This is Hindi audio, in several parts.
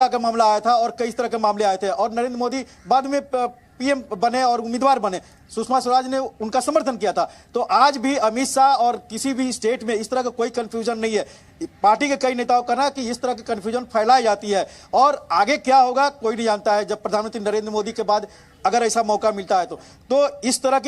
का मामला आया था और कई तरह के मामले आए थे और नरेंद्र मोदी बाद में पीएम बने और उम्मीदवार बने, सुषमा स्वराज ने उनका समर्थन किया था। तो आज भी अमित शाह और किसी भी स्टेट में इस तरह का कोई कंफ्यूजन नहीं है। पार्टी के कई नेताओं का ना कि इस तरह की कंफ्यूजन फैलाई जाती है और आगे क्या होगा कोई नहीं जानता है। जब प्रधानमंत्री नरेंद्र मोदी के बाद अगर ऐसा मौका मिलता है तो इस तरह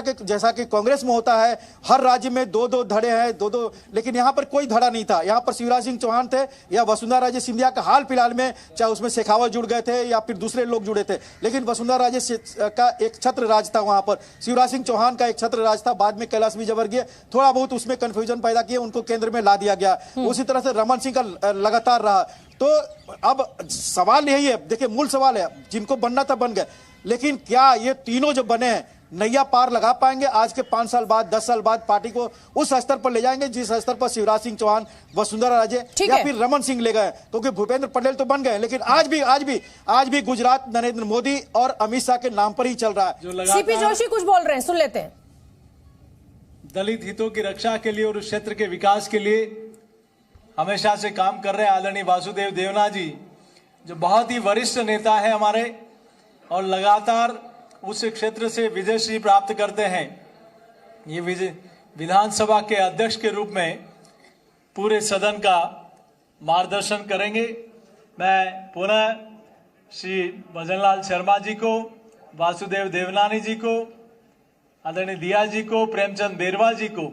के जैसा कि कांग्रेस में होता है, हर राज्य में दो दो धड़े हैं, दो, लेकिन यहां पर कोई धड़ा नहीं था। यहां पर शिवराज सिंह चौहान थे या वसुंधरा राजे सिंधिया का हाल फिलहाल में, चाहे उसमें शेखावत जुड़ गए थे या फिर दूसरे लोग जुड़े थे, लेकिन वसुंधरा राजे का एक छत्र राज था वहां पर, शिवराज सिंह चौहान का एक छत्र राज था। बाद में कैलाश विजयवर्गीय थोड़ा बहुत उसमें कंफ्यूजन पैदा किए, उनको केंद्र में ला दिया गया। उसी तरह से रमन सिंह का लगातार रहा। तो अब सवाल यही है, देखिए मूल सवाल है, जिनको बनना था बन गए, लेकिन क्या ये तीनों जो बने हैं नैया पार लगा पाएंगे? आज के 5 साल बाद 10 साल बाद पार्टी को उस स्तर पर ले जाएंगे जिस स्तर पर शिवराज सिंह चौहान, वसुंधरा राजे या फिर रमन सिंह ले गए? क्योंकि भूपेंद्र पटेल तो बन गए, लेकिन आज भी गुजरात नरेंद्र मोदी और अमित शाह के नाम पर ही चल रहा है। सीपी जोशी कुछ बोल रहे हैं, सुन लेते हैं। दलित हितों की रक्षा के लिए और उस क्षेत्र के विकास के लिए हमेशा से काम कर रहे आदरणीय वासुदेव देवनाथ जी, जो बहुत ही वरिष्ठ नेता है हमारे और लगातार उस क्षेत्र से विजयश्री प्राप्त करते हैं। ये विधानसभा के अध्यक्ष के रूप में पूरे सदन का मार्गदर्शन करेंगे। मैं पुनः श्री भजनलाल शर्मा जी को, वासुदेव देवनानी जी को, आदरणीय दिया जी को, प्रेमचंद बेरवा जी को,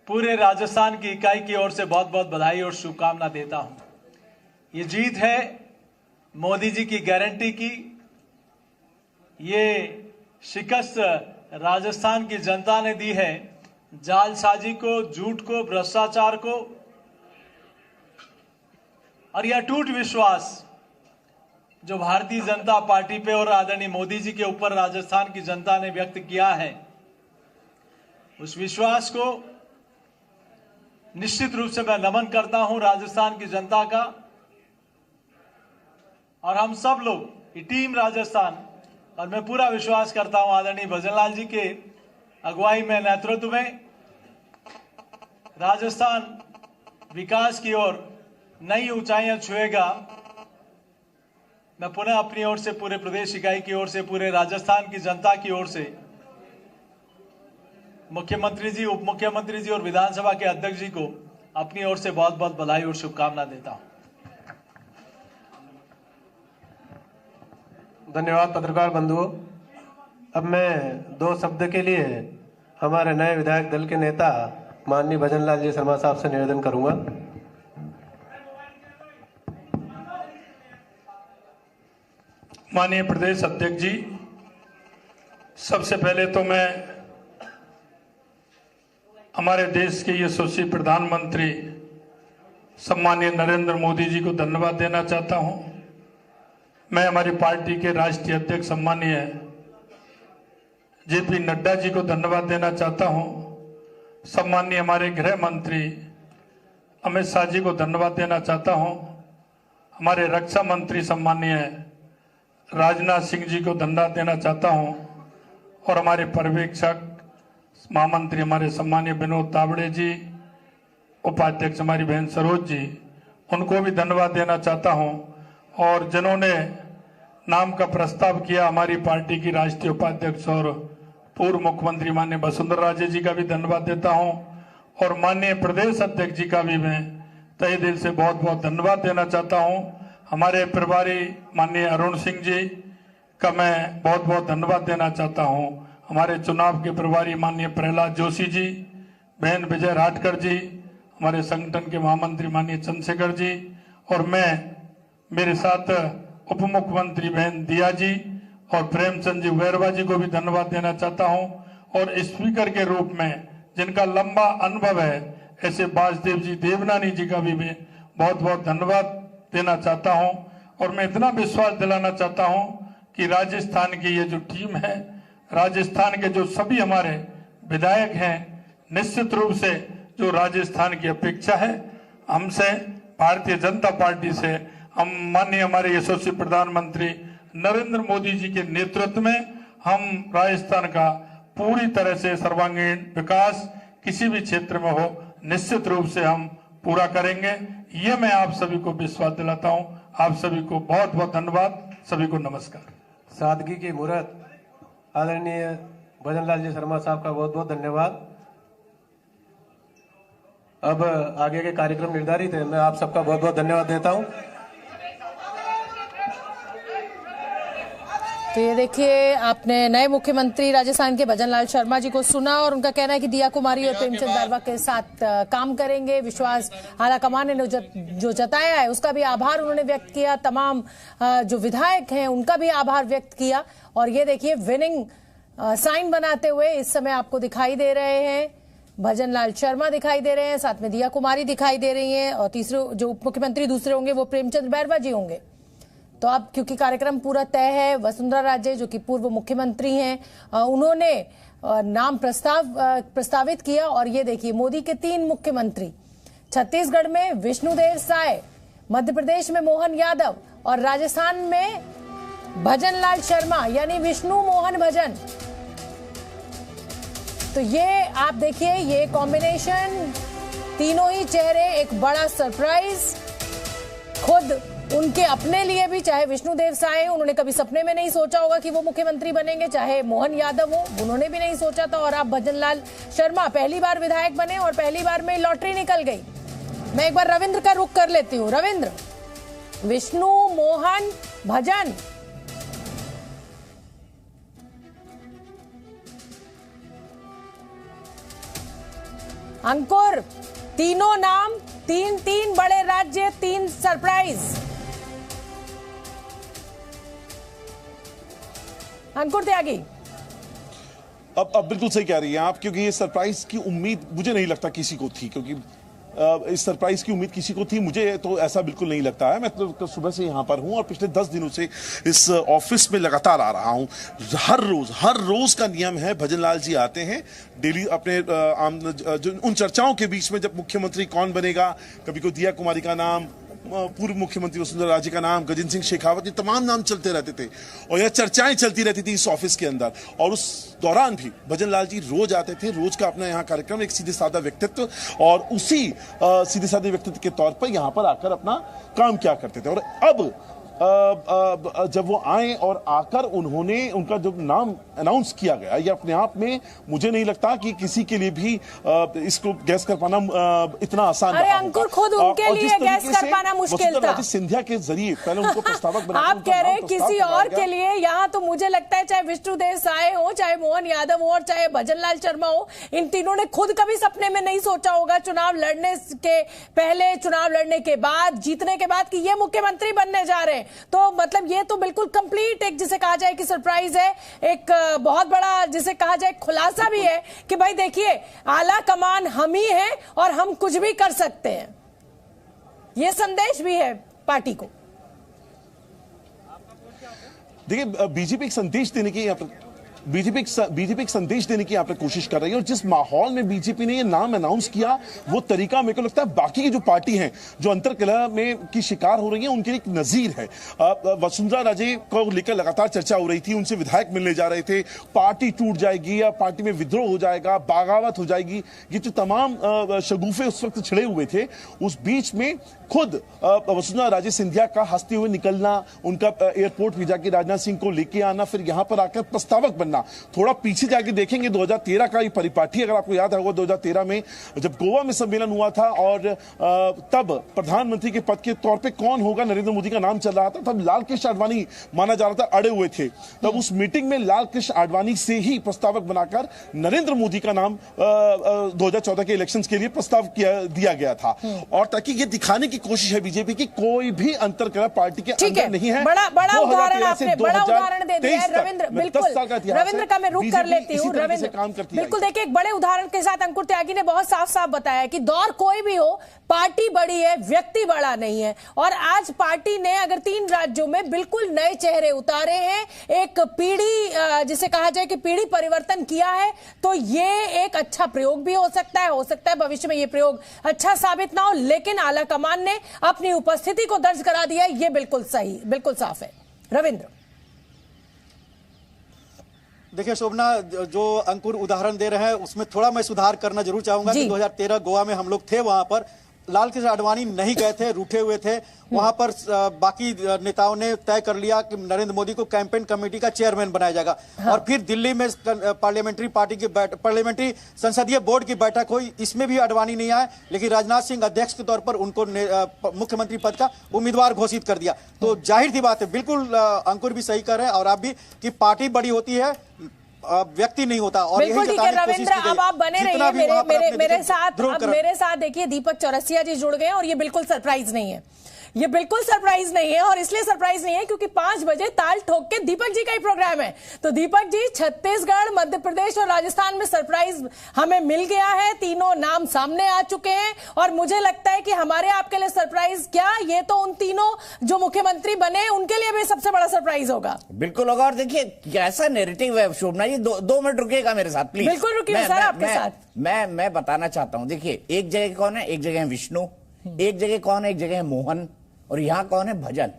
पूरे राजस्थान की इकाई की ओर से बहुत बहुत बधाई और शुभकामना देता हूं। ये जीत है मोदी जी की गारंटी की। ये शिकस्त राजस्थान की जनता ने दी है जालसाजी को, झूठ को, भ्रष्टाचार को, और यह अटूट विश्वास जो भारतीय जनता पार्टी पे और आदरणीय मोदी जी के ऊपर राजस्थान की जनता ने व्यक्त किया है, उस विश्वास को निश्चित रूप से मैं नमन करता हूं राजस्थान की जनता का। और हम सब लोग टीम राजस्थान, और मैं पूरा विश्वास करता हूं आदरणीय भजनलाल जी के अगुवाई में, नेतृत्व में राजस्थान विकास की ओर नई ऊंचाइयां छुएगा। मैं पुनः अपनी ओर से, पूरे प्रदेश इकाई की ओर से, पूरे राजस्थान की जनता की ओर से मुख्यमंत्री जी, उप मुख्यमंत्री जी और विधानसभा के अध्यक्ष जी को अपनी ओर से बहुत बहुत बधाई और शुभकामना देता हूं। धन्यवाद पत्रकार बंधुओं। अब मैं 2 शब्द के लिए हमारे नए विधायक दल के नेता माननीय भजनलाल जी शर्मा साहब से निवेदन करूंगा। माननीय प्रदेश अध्यक्ष जी, सबसे पहले तो मैं हमारे देश के यशस्वी प्रधानमंत्री सम्माननीय नरेंद्र मोदी जी को धन्यवाद देना चाहता हूं। मैं हमारी पार्टी के राष्ट्रीय अध्यक्ष सम्माननीय जेपी नड्डा जी को धन्यवाद देना चाहता हूं। सम्माननीय हमारे गृह मंत्री अमित शाह जी को धन्यवाद देना चाहता हूं। हमारे रक्षा मंत्री सम्माननीय राजनाथ सिंह जी को धन्यवाद देना चाहता हूं। और हमारे पर्यवेक्षक महामंत्री हमारे सम्माननीय विनोद तावड़े जी, उपाध्यक्ष हमारी बहन सरोज जी, उनको भी धन्यवाद देना चाहता हूं। और जिन्होंने नाम का प्रस्ताव किया, हमारी पार्टी की राष्ट्रीय उपाध्यक्ष और पूर्व मुख्यमंत्री माननीय वसुंधरा राजे जी का भी धन्यवाद देता हूं। और माननीय प्रदेश अध्यक्ष जी का भी मैं तहे दिल से बहुत बहुत धन्यवाद देना चाहता हूं। हमारे प्रभारी माननीय अरुण सिंह जी का मैं बहुत बहुत धन्यवाद देना चाहता हूं। हमारे चुनाव के प्रभारी माननीय प्रहलाद जोशी जी, बहन विजय राठकर जी, हमारे संगठन के महामंत्री माननीय चंद्रशेखर जी, और मैं मेरे साथ उप मुख्यमंत्री बहन दिया जी और प्रेमचंद जी बैरवा जी को भी धन्यवाद देना चाहता हूं। और स्पीकर के रूप में जिनका लंबा अनुभव है, ऐसे वासुदेव जी देवनानी जी का भी मैं बहुत बहुत धन्यवाद देना चाहता हूं। और मैं इतना विश्वास दिलाना चाहता हूं कि राजस्थान की ये जो टीम है, राजस्थान के जो सभी हमारे विधायक हैं, निश्चित रूप से जो राजस्थान की अपेक्षा है हमसे, भारतीय जनता पार्टी से, हम माननीय हमारे यशस्वी प्रधानमंत्री नरेंद्र मोदी जी के नेतृत्व में हम राजस्थान का पूरी तरह से सर्वांगीण विकास किसी भी क्षेत्र में हो, निश्चित रूप से हम पूरा करेंगे। ये मैं आप सभी को विश्वास दिलाता हूं। आप सभी को बहुत बहुत धन्यवाद। सभी को नमस्कार। सादगी की मुहूर्त आदरणीय भजनलाल जी शर्मा साहब का बहुत बहुत धन्यवाद। अब आगे के कार्यक्रम निर्धारित है। मैं आप सबका बहुत बहुत धन्यवाद देता हूं। तो ये देखिए, आपने नए मुख्यमंत्री राजस्थान के भजनलाल शर्मा जी को सुना और उनका कहना है कि दिया कुमारी और प्रेमचंद बैरवा के साथ काम करेंगे। विश्वास आला कमान ने जो जताया है उसका भी आभार उन्होंने व्यक्त किया। तमाम जो विधायक हैं उनका भी आभार व्यक्त किया। और ये देखिए, विनिंग साइन बनाते हुए इस समय आपको दिखाई दे रहे हैं भजनलाल शर्मा दिखाई दे रहे हैं, साथ में दिया कुमारी दिखाई दे रही हैं और तीसरे जो उप मुख्यमंत्री दूसरे होंगे वो प्रेमचंद बैरवा जी होंगे। तो अब क्योंकि कार्यक्रम पूरा तय है, वसुंधरा राजे जो कि पूर्व मुख्यमंत्री हैं उन्होंने नाम प्रस्तावित किया। और ये देखिए, मोदी के 3 मुख्यमंत्री, छत्तीसगढ़ में विष्णुदेव साय, मध्य प्रदेश में मोहन यादव और राजस्थान में भजनलाल शर्मा यानी विष्णु मोहन भजन। तो ये आप देखिए, ये कॉम्बिनेशन, तीनों ही चेहरे एक बड़ा सरप्राइज। खुद उनके अपने लिए भी, चाहे विष्णुदेव साय उन्होंने कभी सपने में नहीं सोचा होगा कि वो मुख्यमंत्री बनेंगे, चाहे मोहन यादव हो उन्होंने भी नहीं सोचा था, और अब भजनलाल शर्मा पहली बार विधायक बने और पहली बार में लॉटरी निकल गई। मैं एक बार रविंद्र का रुख कर लेती हूँ। रविंद्र, विष्णु मोहन भजन, अंकुर, तीनों नाम, 3 बड़े राज्य, 3 सरप्राइज। अंकुर त्यागी, अब बिल्कुल सही कह रही हैं आप, क्योंकि ये सरप्राइज की उम्मीद मुझे नहीं लगता किसी को थी, क्योंकि इस सरप्राइज की उम्मीद किसी को थी, मुझे तो ऐसा बिल्कुल नहीं लगता है। मैं तो सुबह से यहाँ पर हूँ और पिछले 10 दिनों से इस ऑफिस में लगातार आ रहा हूँ। हर रोज का नियम है, भजनलाल जी आते हैं डेली अपने उन चर्चाओं के बीच में, जब मुख्यमंत्री कौन बनेगा, कभी को दिया कुमारी का नाम, पूर्व मुख्यमंत्री वसुंधरा राजे का नाम, गजेंद्र सिंह शेखावत, ये तमाम नाम चलते रहते थे और यह चर्चाएं चलती रहती थी इस ऑफिस के अंदर। और उस दौरान भी भजनलाल जी रोज आते थे, रोज का अपना यहाँ कार्यक्रम, एक सीधे साधा व्यक्तित्व, और उसी सीधे साधे व्यक्तित्व के तौर पर यहाँ पर आकर अपना काम क्या करते थे। और अब जब वो आए और आकर उन्होंने उनका जब नाम अनाउंस किया गया, ये अपने आप में मुझे नहीं लगता कि किसी के लिए भी इसको गैस कर पाना इतना आसान अरे अंकुर, खुद उनके लिए गैस कर पाना मुश्किल था। सिंधिया के जरिए पहले उनको प्रस्तावक बनाया, आप कह रहे हैं किसी और के लिए, यहाँ तो मुझे लगता है चाहे विष्णुदेव साय हो, चाहे मोहन यादव हो और चाहे भजनलाल शर्मा हो, इन तीनों ने खुद कभी सपने में नहीं सोचा होगा चुनाव लड़ने के पहले, चुनाव लड़ने के बाद, जीतने के बाद, कि ये मुख्यमंत्री बनने जा रहे हैं। तो मतलब ये तो बिल्कुल कंप्लीट एक जिसे कहा जाए कि सरप्राइज है, एक बहुत बड़ा जिसे कहा जाए खुलासा भी है कि भाई देखिए, आला कमान हम ही हैं और हम कुछ भी कर सकते हैं। ये संदेश भी है पार्टी को। देखिए, बीजेपी एक संदेश देने की बीजेपी एक संदेश देने की यहाँ पर कोशिश कर रही है, और जिस माहौल में बीजेपी ने ये नाम अनाउंस किया, वो तरीका मेरे को लगता है बाकी की जो पार्टी हैं जो अंतरकलह में की शिकार हो रही हैं उनके लिए एक नजीर है। वसुंधरा राजे को लेकर लगातार चर्चा हो रही थी, उनसे विधायक मिलने जा रहे थे, पार्टी टूट जाएगी या पार्टी में विद्रोह हो जाएगा, बगावत हो जाएगी, ये जो तमाम शगुफे उस वक्त छिड़े हुए थे, उस बीच में खुद वसुंधरा राजे सिंधिया का हंसते हुए निकलना, उनका एयरपोर्ट भी जाके राजनाथ सिंह को लेके आना, फिर यहां पर आकर प्रस्तावक बनना। थोड़ा पीछे जाके देखेंगे 2013 का ये परिपाटी, अगर आपको याद होगा 2013 में जब गोवा में सम्मेलन हुआ था और तब प्रधानमंत्री के पद के तौर पे कौन होगा, नरेंद्र मोदी का नाम चल रहा था, तब लाल कृष्ण आडवाणी माना जा रहा था, अड़े हुए थे। तब उस मीटिंग में लाल कृष्ण आडवाणी से ही प्रस्तावक बनाकर नरेंद्र मोदी का नाम 2014 के इलेक्शंस के लिए प्रस्ताव दिया गया था। और ताकि ये दिखाने की कोशिश है बीजेपी की कोई भी अंतरकलह पार्टी के अंदर नहीं है। बड़ा उदाहरण आपने, बड़ा उदाहरण दे दिया है रविंद्र। बिल्कुल, रविंद्र का मैं रुक कर लेती हूँ। रविंद्र, बिल्कुल देखिए, एक बड़े उदाहरण के साथ अंकुर त्यागी ने बहुत साफ साफ बताया कि दौर कोई भी हो, पार्टी बड़ी है, व्यक्ति बड़ा नहीं है। और आज पार्टी ने अगर 3 राज्यों में बिल्कुल नए चेहरे उतारे हैं, एक पीढ़ी जिसे कहा जाए कि पीढ़ी परिवर्तन किया है, तो ये एक अच्छा प्रयोग भी हो सकता है भविष्य में ये प्रयोग अच्छा साबित ना हो, लेकिन आला कमान ने अपनी उपस्थिति को दर्ज करा दिया है, ये बिल्कुल सही, बिल्कुल साफ है। रविंद्र, देखिए शोभना, जो अंकुर उदाहरण दे रहे हैं उसमें थोड़ा मैं सुधार करना जरूर चाहूंगा कि 2013 गोवा में हम लोग थे, वहां पर लालकृष्ण आडवाणी नहीं गए थे, रूठे हुए थे। वहां पर बाकी नेताओं ने तय कर लिया कि नरेंद्र मोदी को कैंपेन कमेटी का चेयरमैन बनाया जाएगा। और फिर दिल्ली में पार्लियामेंट्री संसदीय बोर्ड की बैठक हुई, इसमें भी आडवाणी नहीं आए, लेकिन राजनाथ सिंह अध्यक्ष के तौर पर उनको मुख्यमंत्री पद का उम्मीदवार घोषित कर दिया। तो जाहिर सी बात है, बिल्कुल अंकुर भी सही कर रहे हैं और आप भी, कि पार्टी बड़ी होती है, व्यक्ति नहीं होता। और बिल्कुल ठीक है रविंद्र, अब आप बने रहिए मेरे साथ देखिए दीपक चौरसिया जी जुड़ गए और ये बिल्कुल सरप्राइज नहीं है, ये बिल्कुल सरप्राइज नहीं है। और इसलिए सरप्राइज नहीं है क्योंकि 5 बजे ताल ठोक के दीपक जी का ही प्रोग्राम है। तो दीपक जी, छत्तीसगढ़, मध्य प्रदेश और राजस्थान में सरप्राइज हमें मिल गया है, तीनों नाम सामने आ चुके हैं और मुझे लगता है कि हमारे आपके लिए सरप्राइज क्या, ये तो उन तीनों जो मुख्यमंत्री बने उनके लिए भी सबसे बड़ा सरप्राइज होगा। बिल्कुल होगा। और देखिए कैसा नैरेटिव है शोभना जी, 2 मिनट रुकिएगा मेरे साथ प्लीज। बिल्कुल रुकिए सर, आपके साथ मैं बताना चाहता हूं। देखिए एक जगह कौन है, एक जगह है विष्णु, एक जगह कौन है, एक जगह है मोहन, और यहाँ कौन है, भजन।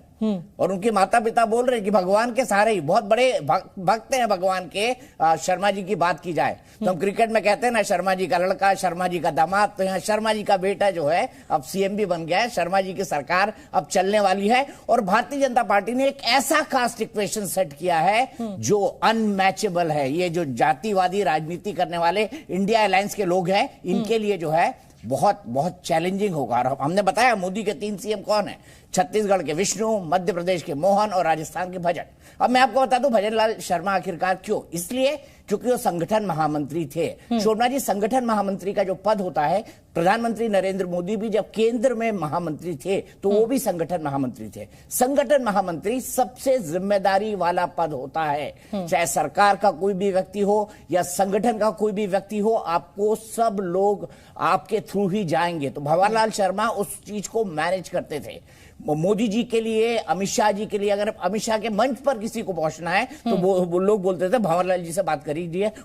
और उनके माता पिता बोल रहे हैं कि भगवान के सहारे ही, बहुत बड़े भक्त हैं भगवान के। शर्मा जी की बात की जाए तो हम क्रिकेट में कहते हैं ना, शर्मा जी का लड़का, शर्मा जी का दामाद, तो यहाँ शर्मा जी का बेटा जो है अब सीएम भी बन गया है। शर्मा जी की सरकार अब चलने वाली है और भारतीय जनता पार्टी ने एक ऐसा कास्ट इक्वेशन सेट किया है जो अनमैचेबल है। ये जो जातिवादी राजनीति करने वाले इंडिया अलायंस के लोग हैं, इनके लिए जो है बहुत बहुत चैलेंजिंग होगा। और हमने बताया मोदी के 3 सीएम कौन है, छत्तीसगढ़ के विष्णु, मध्य प्रदेश के मोहन और राजस्थान के भजन। अब मैं आपको बता दूं भजन लाल शर्मा आखिरकार क्यों, इसलिए क्योंकि वो संगठन महामंत्री थे। शोभना जी, संगठन महामंत्री का जो पद होता है, प्रधानमंत्री नरेंद्र मोदी भी जब केंद्र में महामंत्री थे तो वो भी संगठन महामंत्री थे। संगठन महामंत्री सबसे जिम्मेदारी वाला पद होता है, चाहे सरकार का कोई भी व्यक्ति हो या संगठन का कोई भी व्यक्ति हो, आपको सब लोग आपके थ्रू ही जाएंगे। तो भंवरलाल शर्मा उस चीज को मैनेज करते थे। मोदी जी के लिए, अमित शाह जी के लिए, अगर अमित शाह के मंच पर किसी को पहुंचना है तो वो लोग बोलते थे भंवरलाल जी से बात करिए,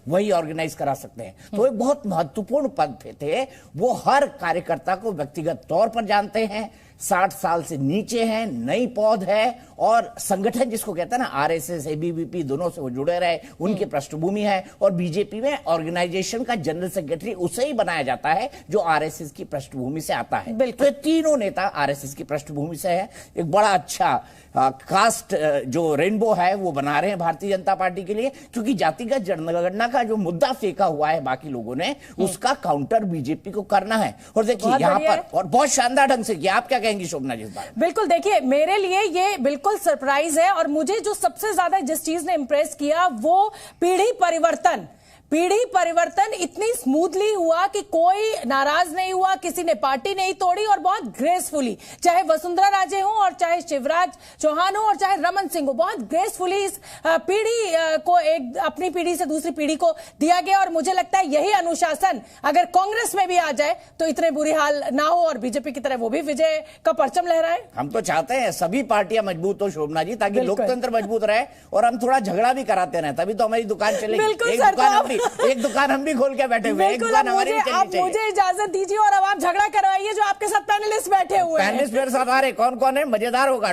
वही ऑर्गेनाइज करा सकते हैं। तो एक बहुत महत्वपूर्ण पद थे। वो हर कार्यकर्ता को व्यक्तिगत तौर पर जानते हैं, 60 साल से नीचे हैं, नई पौध है और संगठन जिसको कहते हैं ना, आरएसएस, एबीवीपी, दोनों से वो जुड़े रहे, उनकी पृष्ठभूमि है। और बीजेपी में ऑर्गेनाइजेशन का जनरल सेक्रेटरी उसे ही बनाया जाता है जो आरएसएस की पृष्ठभूमि से आता है। तो ये तीनों नेता आरएसएस की पृष्ठभूमि से है। एक बड़ा अच्छा कास्ट जो रेनबो है वो बना रहे हैं भारतीय जनता पार्टी के लिए, क्योंकि जातिगत जनगणना का जो मुद्दा फेंका हुआ है बाकी लोगों ने, उसका काउंटर बीजेपी को करना है। और देखिए यहाँ पर और बहुत शानदार ढंग से किया। आप क्या कहेंगी शोभना जी इस बारे में? बिल्कुल, देखिए मेरे लिए ये बिल्कुल सरप्राइज है और मुझे जो सबसे ज्यादा जिस चीज ने इंप्रेस किया वो पीढ़ी परिवर्तन इतनी स्मूथली हुआ कि कोई नाराज नहीं हुआ, किसी ने पार्टी नहीं तोड़ी और बहुत ग्रेसफुली, चाहे वसुंधरा राजे हो और चाहे शिवराज चौहान हो और चाहे रमन सिंह हो, बहुत ग्रेसफुली इस पीढ़ी को एक अपनी पीढ़ी से दूसरी पीढ़ी को दिया गया। और मुझे लगता है यही अनुशासन अगर कांग्रेस में भी आ जाए तो इतने बुरी हाल ना हो और बीजेपी की तरह वो भी विजय का परचम लहराए। हम तो चाहते हैं सभी पार्टियां मजबूत हो शोभना जी, ताकि लोकतंत्र मजबूत रहे और हम थोड़ा झगड़ा भी कराते रहे, तभी तो हमारी दुकान चलेगी। एक दुकान हम भी खोल के बैठे हुए हैं, एक दुकान हमारी भी चलनी चाहिए। आप मुझे इजाजत दीजिए और अब आप झगड़ा करवाइए जो आपके साथ पैनलिस्ट बैठे हुए हैं। पैनलिस्ट मेरे साथ आ रहे, कौन कौन है, मजेदार होगा।